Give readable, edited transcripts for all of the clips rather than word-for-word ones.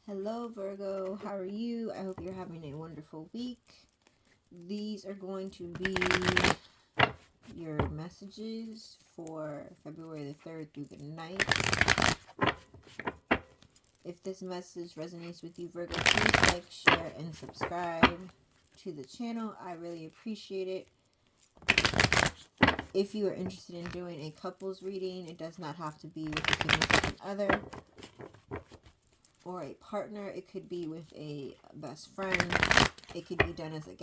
Hello, Virgo. How are you? I hope you're having a wonderful week. These are going to be your messages for February the 3rd through the 9th. If this message resonates with you, Virgo, please like, share, and subscribe to the channel. I really appreciate it. If you are interested in doing a couples reading, it does not have to be with a significant other or a partner. It could be with a best friend. It could be done as a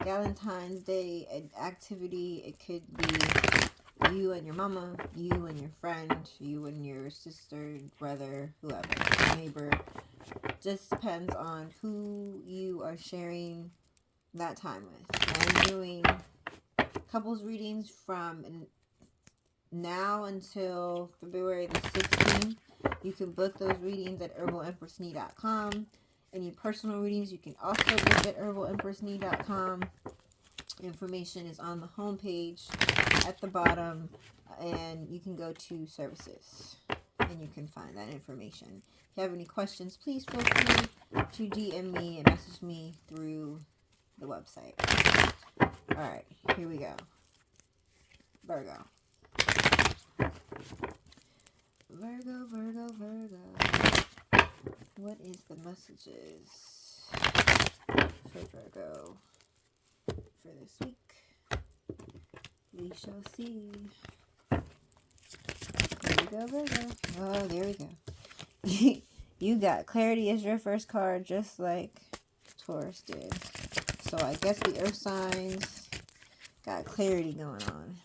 Valentine's Day activity. It could be you and your mama, you and your friend, you and your sister, brother, whoever, neighbor. Just depends on who you are sharing that time with. I'm doing couples readings from now until February the 16th. You can book those readings at herbalempressnee.com. Any personal readings you can also book at herbalempressnee.com. Information is on the homepage at the bottom, and you can go to services and you can find that information. If you have any questions, please feel free to DM me and message me through the website. Alright, here we go. Virgo. Virgo. What is the messages for Virgo for this week? We shall see. There we go, Virgo. Oh, there we go. You got clarity as your first card, just like Taurus did. So I guess the earth signs got clarity going on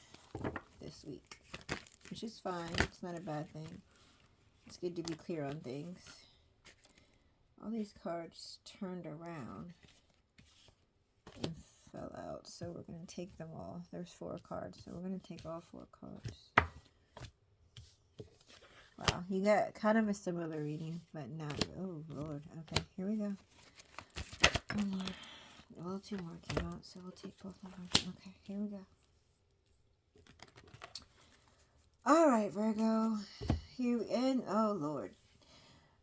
this week, which is fine. It's not a bad thing. It's good to be clear on things. All these cards turned around and fell out, so we're going to take them all. There's 4 cards, so we're going to take all 4 cards. Wow, you got kind of a similar reading, but now, oh Lord. Okay, here we go. One more. Well, 2 more came out, so we'll take both of them. Okay, here we go. Alright, Virgo. Here, and oh Lord.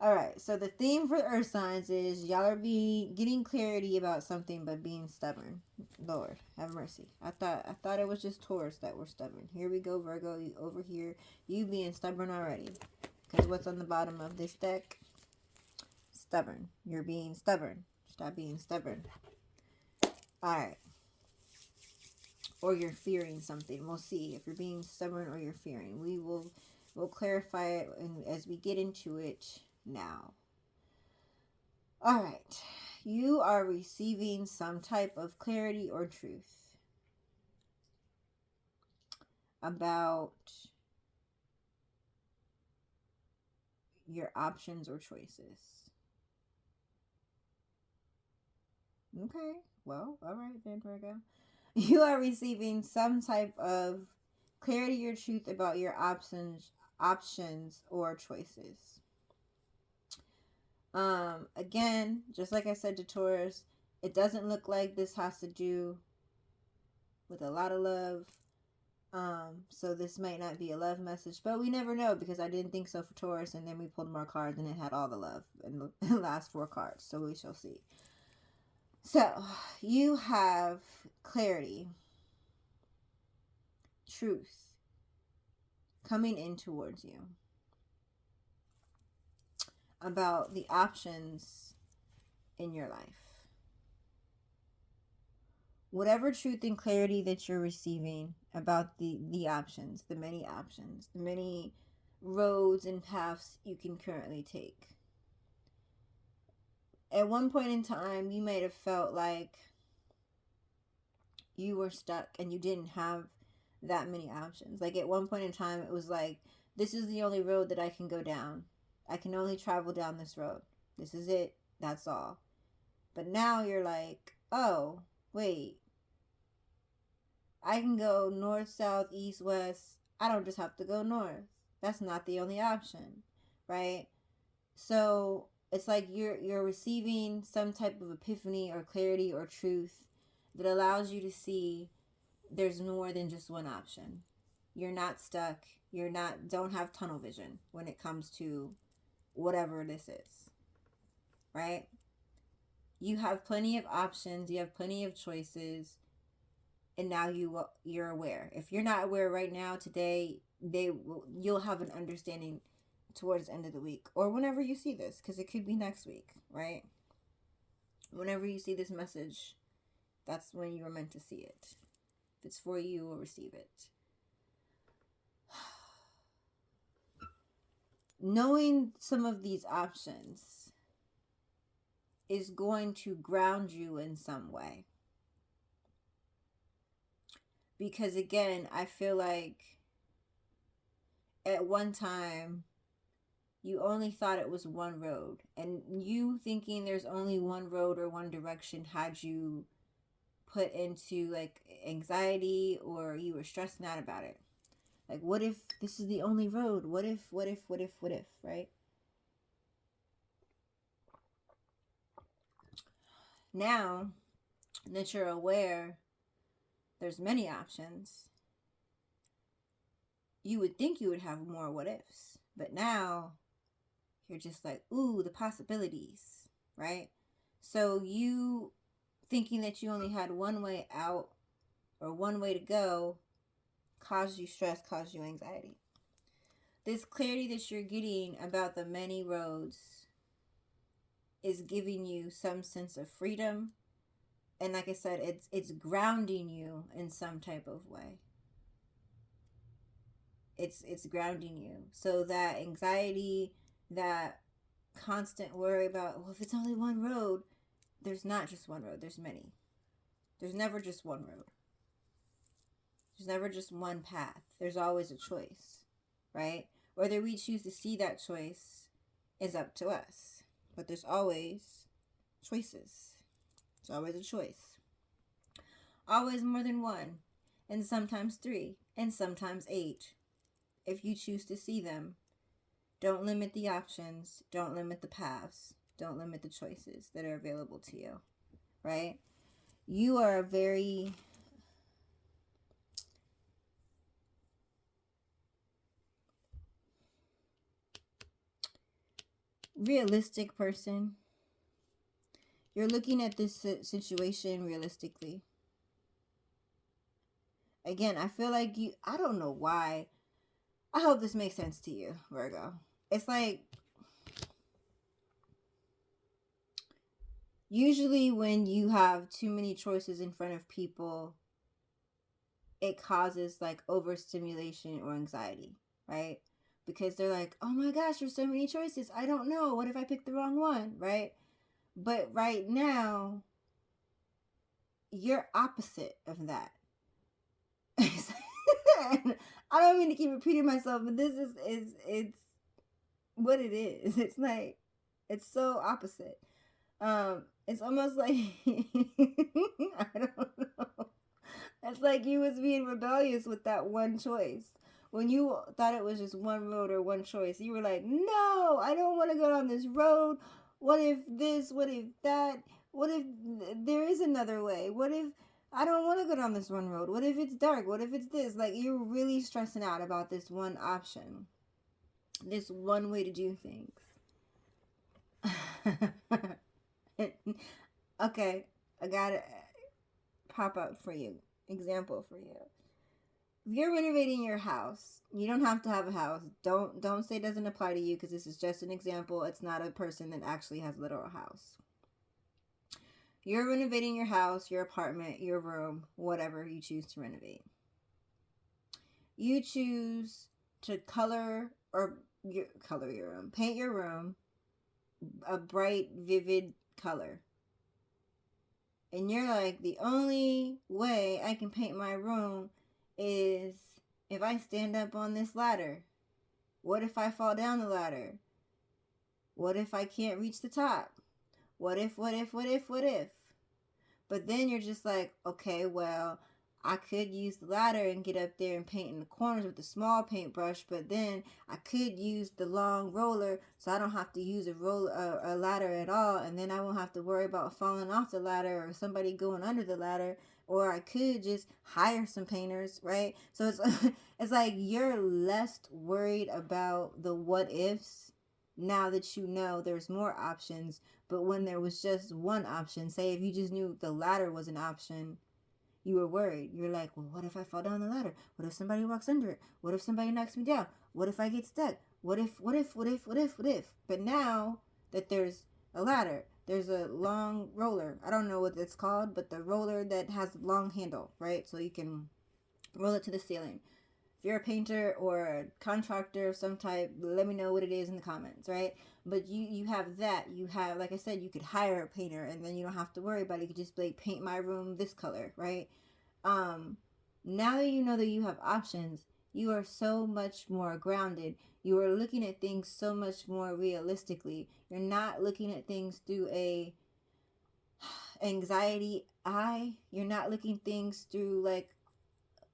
Alright, so the theme for the earth signs is y'all are getting clarity about something but being stubborn. Lord, have mercy. I thought it was just Taurus that were stubborn. Here we go, Virgo, you over here. You being stubborn already. Because what's on the bottom of this deck? Stubborn. You're being stubborn. Stop being stubborn. Alright. Or you're fearing something. We'll see if you're being stubborn or you're fearing. We'll clarify it as we get into it now. All right. You are receiving some type of clarity or truth about your options or choices. Okay. Well, all right then, Virgo. You are receiving some type of clarity or truth about your options or choices. Again, just like I said to Taurus, it doesn't look like this has to do with a lot of love. So this might not be a love message, but we never know because I didn't think so for Taurus, and then we pulled more cards and it had all the love in the last 4 cards. So we shall see. So you have clarity, truth coming in towards you about the options in your life. Whatever truth and clarity that you're receiving about the options, the many roads and paths you can currently take. At one point in time, you might have felt like you were stuck and you didn't have that many options. Like at one point in time, it was like, this is the only road that I can go down. I can only travel down this road. This is it. That's all. But now you're like, oh, wait. I can go north, south, east, west. I don't just have to go north. That's not the only option, right? So it's like you're receiving some type of epiphany or clarity or truth that allows you to see there's more than just one option. You're not stuck. Don't have tunnel vision when it comes to whatever this is, right? You have plenty of options, you have plenty of choices, and now you're aware. If you're not aware right now today, you'll have an understanding towards the end of the week or whenever you see this, because it could be next week, right? Whenever you see this message, that's when you were meant to see it. If it's for you, you will receive it. Knowing some of these options is going to ground you in some way. Because again, I feel like at one time you only thought it was one road, and you thinking there's only one road or one direction had you put into like anxiety, or you were stressing out about it. Like, what if this is the only road? What if, right? Now that you're aware there's many options, you would think you would have more what ifs. But now you're just like, ooh, the possibilities, right? So you thinking that you only had one way out or one way to go caused you stress, caused you anxiety. This clarity that you're getting about the many roads is giving you some sense of freedom. And like I said, it's grounding you in some type of way. It's grounding you. So that anxiety, that constant worry about, well, if it's only one road, there's not just one road, there's many. There's never just one road. There's never just one path. There's always a choice, right? Whether we choose to see that choice is up to us. But there's always choices. There's always a choice. Always more than one, and sometimes 3, and sometimes 8. If you choose to see them, don't limit the options, don't limit the paths, don't limit the choices that are available to you, right? You are a very realistic person. You're looking at this situation realistically. Again, I feel like I don't know why. I hope this makes sense to you, Virgo. It's like, usually when you have too many choices in front of people, it causes like overstimulation or anxiety, right? Because they're like, oh my gosh, there's so many choices. I don't know. What if I pick the wrong one, right? But right now, you're opposite of that. I don't mean to keep repeating myself, but this is it's what it is. It's like, it's so opposite. It's almost like I don't know. It's like you was being rebellious with that one choice. When you thought it was just one road or one choice, you were like, no, I don't want to go down this road. What if this? What if that? What if there is another way? What if I don't want to go down this one road? What if it's dark? What if it's this? Like, you're really stressing out about this one option, this one way to do things. Okay, I got a pop up for you. Example for you. If you're renovating your house, you don't have to have a house. Don't say it doesn't apply to you, because this is just an example. It's not a person that actually has a literal house. You're renovating your house, your apartment, your room, whatever you choose to renovate. You choose to paint your room a bright, vivid color. And you're like, the only way I can paint my room is if I stand up on this ladder. What if I fall down the ladder? What if I can't reach the top? What if? But then you're just like, okay, well, I could use the ladder and get up there and paint in the corners with the small paintbrush, but then I could use the long roller, so I don't have to use a ladder at all, and then I won't have to worry about falling off the ladder or somebody going under the ladder. Or I could just hire some painters, right? So it's it's like you're less worried about the what ifs now that you know there's more options. But when there was just one option, say if you just knew the ladder was an option, you were worried. You're like, well, what if I fall down the ladder? What if somebody walks under it? What if somebody knocks me down? What if I get stuck? What if? But now that there's a ladder, there's a long roller. I don't know what it's called, but the roller that has a long handle, right? So you can roll it to the ceiling. If you're a painter or a contractor of some type, let me know what it is in the comments, right? But you have that. You have, like I said, you could hire a painter, and then you don't have to worry about it. You could just like paint my room this color, right? Now that you know that you have options, you are so much more grounded. You are looking at things so much more realistically. You're not looking at things through a anxiety eye. You're not looking things through like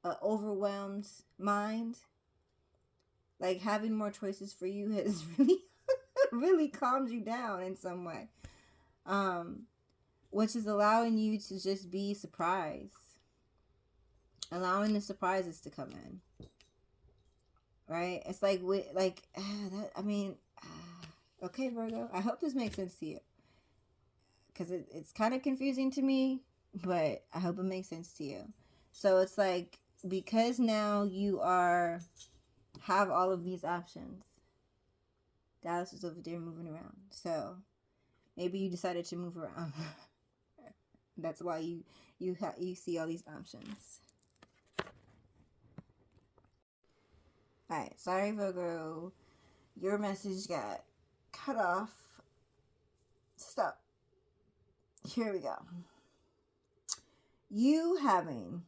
a overwhelmed mind. Like having more choices for you has really really calmed you down in some way. Which is allowing you to just be surprised. Allowing the surprises to come in. Right? It's like that, I mean, okay, Virgo. I hope this makes sense to you. Because it's kind of confusing to me, but I hope it makes sense to you. So it's like, because now you have all of these options. Dallas is over there moving around. So maybe you decided to move around. That's why you see all these options. Alright, sorry Virgo. Your message got cut off. Stop. Here we go. You having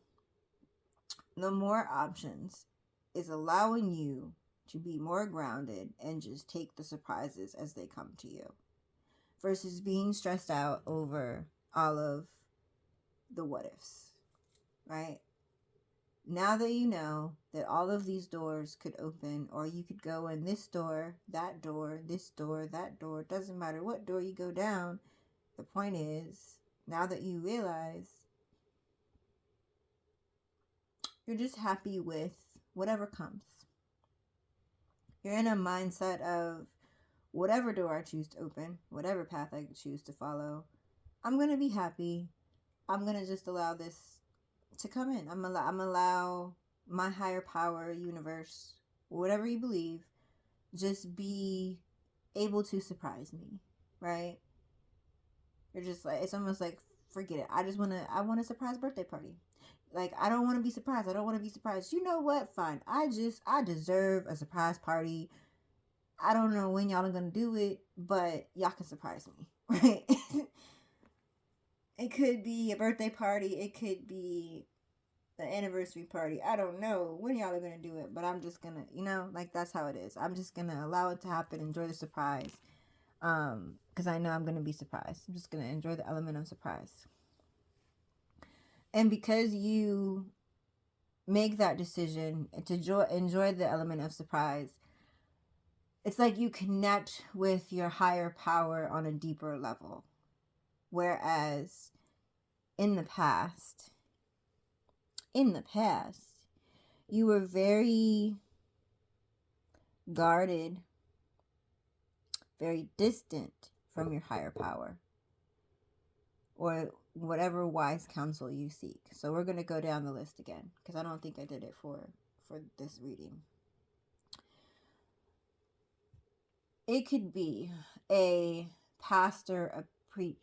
the more options is allowing you to be more grounded and just take the surprises as they come to you, versus being stressed out over all of the what ifs, right? Now that you know that all of these doors could open, or you could go in this door, that door, this door, that door, it doesn't matter what door you go down. The point is, now that you realize, you're just happy with whatever comes. You're in a mindset of, whatever door I choose to open, whatever path I choose to follow, I'm going to be happy. I'm going to just allow this to come in. I'm allow my higher power, universe, whatever you believe, just be able to surprise me, right? You're just like, it's almost like, forget it. I want a surprise birthday party. Like, I don't want to be surprised. I don't want to be surprised. You know what? Fine. I deserve a surprise party. I don't know when y'all are going to do it, but y'all can surprise me, right? It could be a birthday party. It could be an anniversary party. I don't know when y'all are going to do it, but I'm just going to, like, that's how it is. I'm just going to allow it to happen, enjoy the surprise, because I know I'm going to be surprised. I'm just going to enjoy the element of surprise. And because you make that decision to enjoy the element of surprise, it's like you connect with your higher power on a deeper level. Whereas in the past, you were very guarded, very distant from your higher power, or whatever wise counsel you seek. So we're going to go down the list again, because I don't think I did it for this reading. It could be a pastor,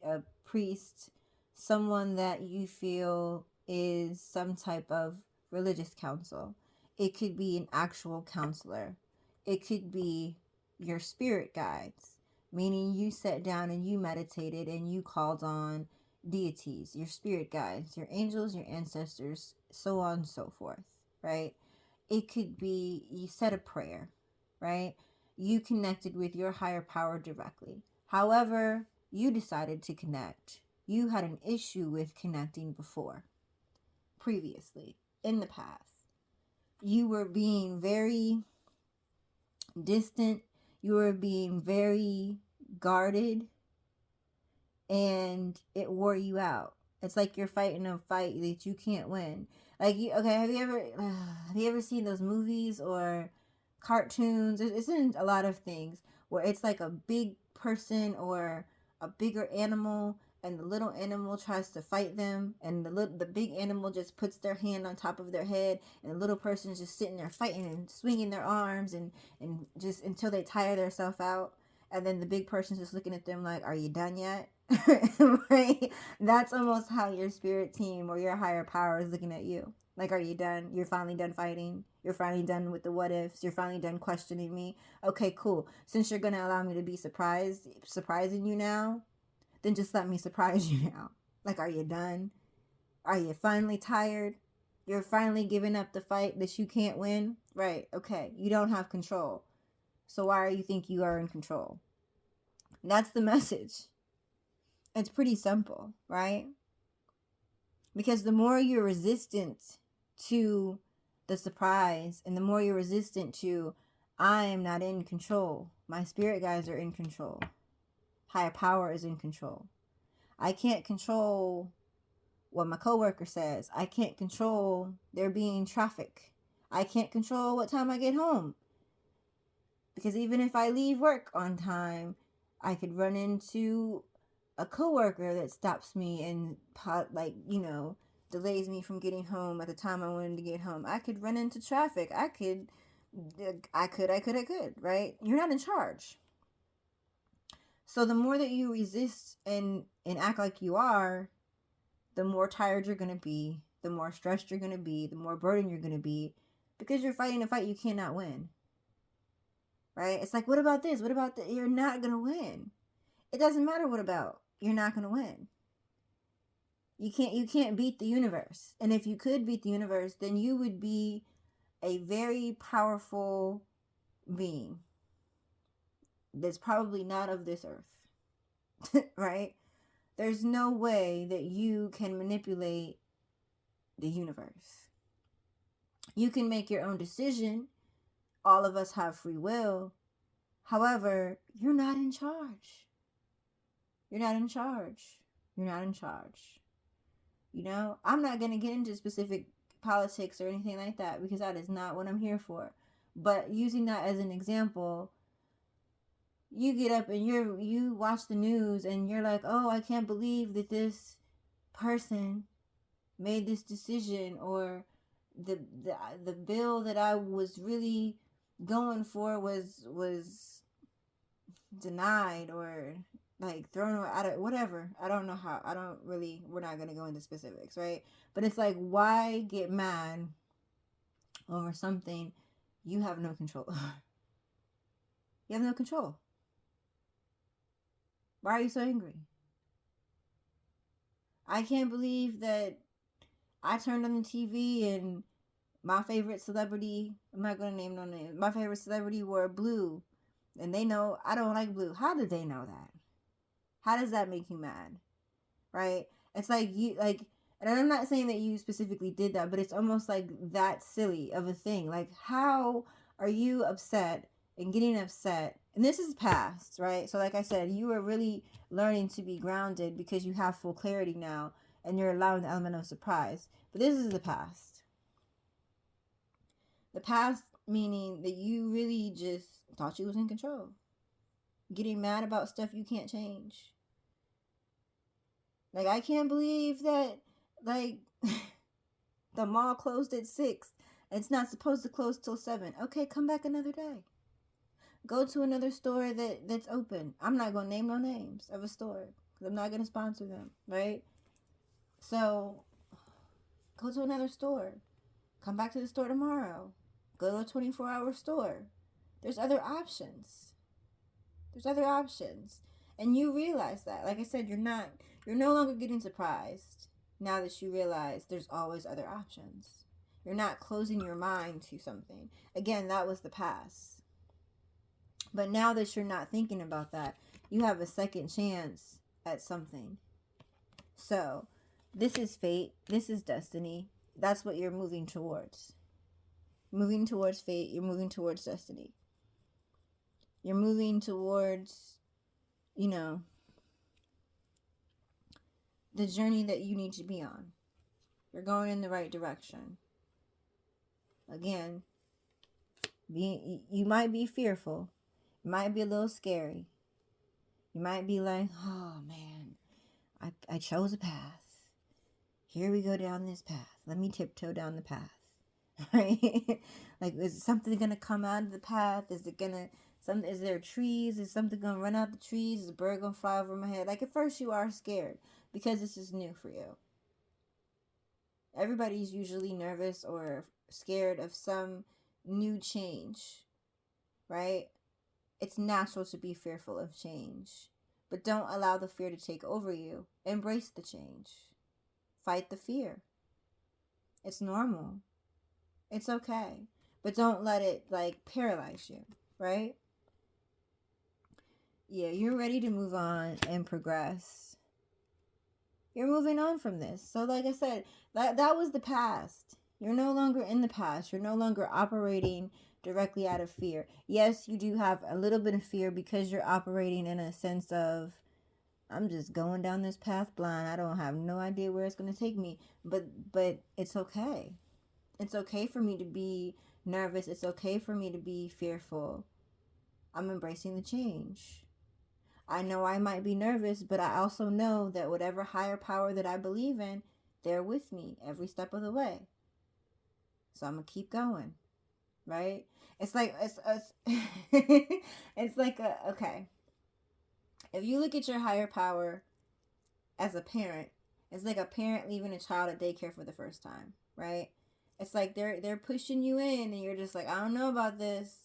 a priest, someone that you feel is some type of religious counsel. It could be an actual counselor. It could be your spirit guides, meaning you sat down and you meditated and you called on deities, your spirit guides, your angels, your ancestors, so on and so forth, right? It could be you said a prayer, right? You connected with your higher power directly. However, you decided to connect. You had an issue with connecting previously, in the past. You were being very distant. You were being very guarded, and it wore you out. It's like you're fighting a fight that you can't win. Like, have you ever seen those movies or cartoons? It's in a lot of things where it's like a big person or a bigger animal, and the little animal tries to fight them, and the big animal just puts their hand on top of their head, and the little person's just sitting there fighting and swinging their arms and just until they tire themselves out, and then the big person's just looking at them like, are you done yet? Right? That's almost how your spirit team or your higher power is looking at you. Like, are you done? You're finally done fighting. You're finally done with the what ifs. You're finally done questioning me. Okay, cool. Since you're gonna allow me to be surprising you now, then just let me surprise you now. Like, are you done? Are you finally tired? You're finally giving up the fight that you can't win? Right, okay. You don't have control. So why do you think you are in control? That's the message. It's pretty simple, right? Because the more you're resistant to the surprise, and the more you're resistant to, I am not in control. My spirit guides are in control. Higher power is in control. I can't control what my coworker says. I can't control there being traffic. I can't control what time I get home. Because even if I leave work on time, I could run into a coworker that stops me and delays me from getting home at the time I wanted to get home. I could run into traffic. I could, right? You're not in charge. So the more that you resist and act like you are, the more tired you're going to be, the more stressed you're going to be, the more burdened you're going to be, because you're fighting a fight you cannot win. Right? It's like, what about this? What about that? You're not going to win. It doesn't matter what about. You're not going to win. You can't beat the universe. And if you could beat the universe, then you would be a very powerful being that's probably not of this earth. Right? There's no way that you can manipulate the universe. You can make your own decision. All of us have free will. However, you're not in charge. You're not in charge. You're not in charge. You know, I'm not going to get into specific politics or anything like that, because that is not what I'm here for. But using that as an example, you get up and you watch the news and you're like, oh, I can't believe that this person made this decision, or the bill that I was really going for was denied, or like thrown out of whatever. I don't know how. We're not going to go into specifics, right? But it's like, why get mad over something you have no control over? You have no control. Why are you so angry? I can't believe that I turned on the TV and my favorite celebrity, I'm not going to name no names, my favorite celebrity wore blue, and they know I don't like blue. How did they know that? How does that make you mad? Right? It's like and I'm not saying that you specifically did that, but it's almost like that silly of a thing. Like, how are you upset and getting upset? And this is past, right? So like I said, you are really learning to be grounded because you have full clarity now, and you're allowing the element of surprise. But this is the past. The past meaning that you really just thought you was in control. Getting mad about stuff you can't change. Like, I can't believe that, like, the mall closed at 6. It's not supposed to close till 7. Okay, come back another day. Go to another store that's open. I'm not going to name no names of a store, because I'm not going to sponsor them, right? So, go to another store. Come back to the store tomorrow. Go to a 24-hour store. There's other options. And you realize that. Like I said, you're no longer getting surprised now that you realize there's always other options. You're not closing your mind to something. Again, that was the past. But now that you're not thinking about that, you have a second chance at something. So, this is fate. This is destiny. That's what you're moving towards. Moving towards fate. You're moving towards destiny. You're moving towards, the journey that you need to be on. You're going in the right direction. Again, you might be fearful. It might be a little scary. You might be like, oh man, I chose a path. Here we go down this path. Let me tiptoe down the path. Right? Like, is something gonna come out of the path? Is there trees? Is something gonna run out the trees? Is a bird gonna fly over my head? Like, at first you are scared because this is new for you. Everybody's usually nervous or scared of some new change, right? It's natural to be fearful of change, but don't allow the fear to take over you. Embrace the change. Fight the fear. It's normal. It's okay. But don't let it like paralyze you, right? Yeah, you're ready to move on and progress. You're moving on from this. So like I said, that was the past. You're no longer in the past. You're no longer operating directly out of fear. Yes, you do have a little bit of fear because you're operating in a sense of, I'm just going down this path blind. I don't have no idea where it's going to take me. But it's okay. It's okay for me to be nervous. It's okay for me to be fearful. I'm embracing the change. I know I might be nervous, but I also know that whatever higher power that I believe in, they're with me every step of the way. So I'm going to keep going, right? It's like, it's like, okay. If you look at your higher power as a parent, it's like a parent leaving a child at daycare for the first time, right? It's like they're pushing you in and you're just like, I don't know about this.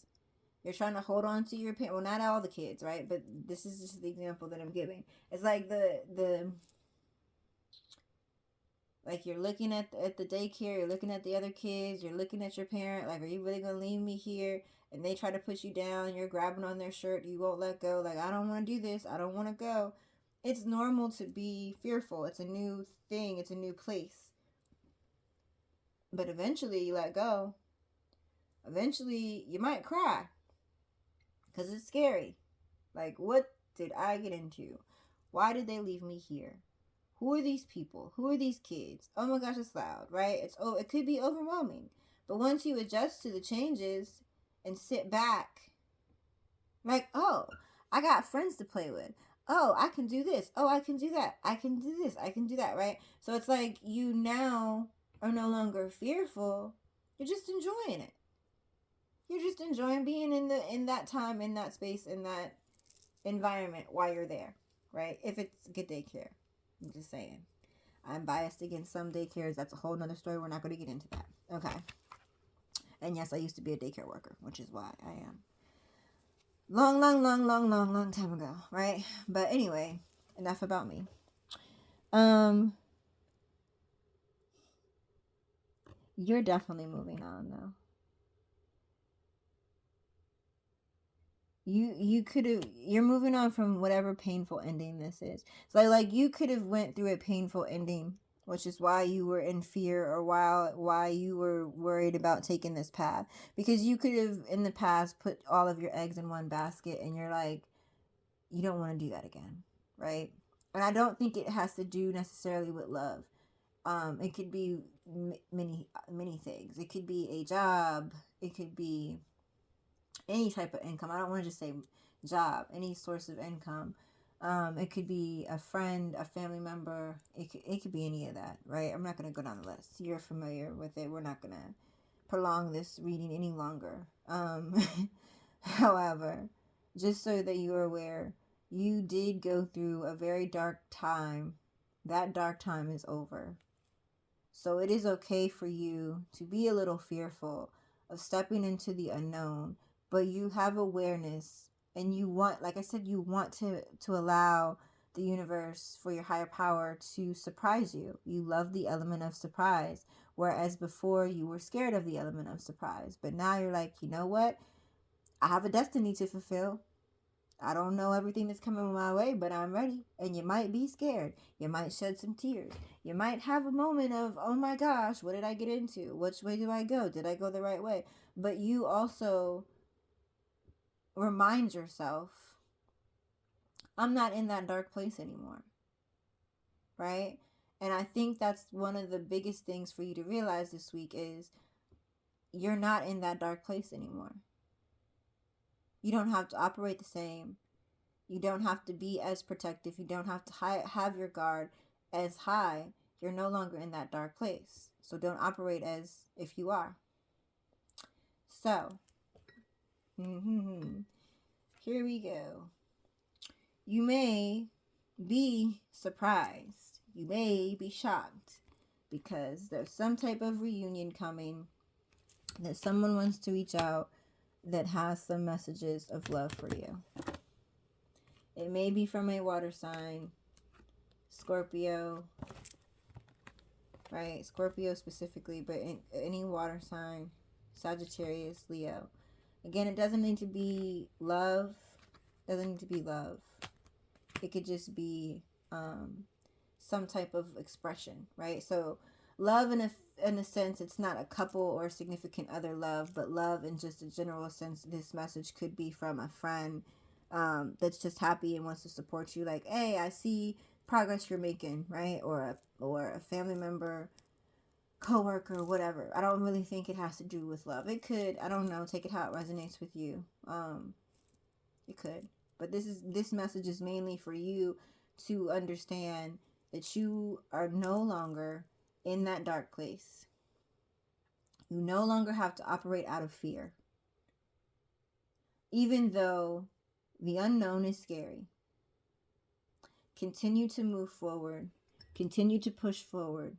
You're trying to hold on to your parent. Well, not all the kids, right? But this is just the example that I'm giving. It's like the like you're looking at the daycare, you're looking at the other kids, you're looking at your parent, like, are you really gonna leave me here? And they try to push you down, you're grabbing on their shirt, you won't let go, like, I don't want to do this, I don't want to go. It's normal to be fearful. It's a new thing, it's a new place. But eventually you let go. Eventually you might cry because it's scary. Like, what did I get into? Why did they leave me here? Who are these people? Who are these kids? Oh my gosh, it's loud, right? It could be overwhelming. But once you adjust to the changes and sit back, like, oh, I got friends to play with. Oh, I can do this. Oh, I can do that. I can do this. I can do that, right? So it's like you now are no longer fearful. You're just enjoying it. You're just enjoying being in that time, in that space, in that environment while you're there, right? If it's good daycare. I'm just saying. I'm biased against some daycares. That's a whole nother story. We're not going to get into that. Okay. And yes, I used to be a daycare worker, which is why I am. Long time ago, right? But anyway, enough about me. You're definitely moving on though. You could have, you're moving on from whatever painful ending this is. So like you could have went through a painful ending, which is why you were in fear, or why you were worried about taking this path, because you could have in the past put all of your eggs in one basket and you're like, you don't want to do that again, right? And I don't think it has to do necessarily with love. It could be many things. It could be a job, it could be any type of income. I don't want to just say job, any source of income. It could be a friend, a family member. It could be any of that, right? I'm not going to go down the list. You're familiar with it. We're not going to prolong this reading any longer. However, just so that you are aware, you did go through a very dark time. That dark time is over. So it is okay for you to be a little fearful of stepping into the unknown, but you have awareness and you want, like I said, you want to allow the universe, for your higher power, to surprise you. You love the element of surprise, whereas before you were scared of the element of surprise. But now you're like, you know what? I have a destiny to fulfill. I don't know everything that's coming my way, but I'm ready. And you might be scared. You might shed some tears. You might have a moment of, oh my gosh, what did I get into? Which way do I go? Did I go the right way? But you also remind yourself, I'm not in that dark place anymore, right? And I think that's one of the biggest things for you to realize this week is you're not in that dark place anymore. You don't have to operate the same. You don't have to be as protective. You don't have to have your guard as high. You're no longer in that dark place. So don't operate as if you are. So, here we go. You may be surprised. You may be shocked because there's some type of reunion coming, that someone wants to reach out that has some messages of love for you. It may be from a water sign, Scorpio, right? Scorpio specifically, but any water sign, Sagittarius, Leo. Again, it doesn't need to be love. Doesn't need to be love. It could just be some type of expression, right? So love in a sense, it's not a couple or significant other love, but love in just a general sense. This message could be from a friend that's just happy and wants to support you. Like, hey, I see progress you're making, right? Or a family member, coworker, whatever. I don't really think it has to do with love. It could, I don't know, take it how it resonates with you. It could. But this message is mainly for you to understand that you are no longer in that dark place. You no longer have to operate out of fear. Even though the unknown is scary, continue to move forward, continue to push forward,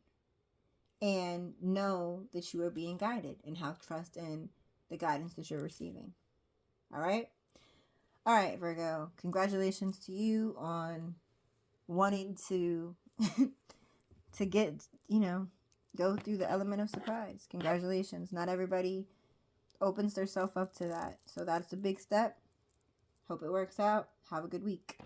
and know that you are being guided, and have trust in the guidance that you're receiving. All right? All right, Virgo. Congratulations to you on wanting to to get, go through the element of surprise. Congratulations. Not everybody opens themselves up to that. So that's a big step. Hope it works out. Have a good week.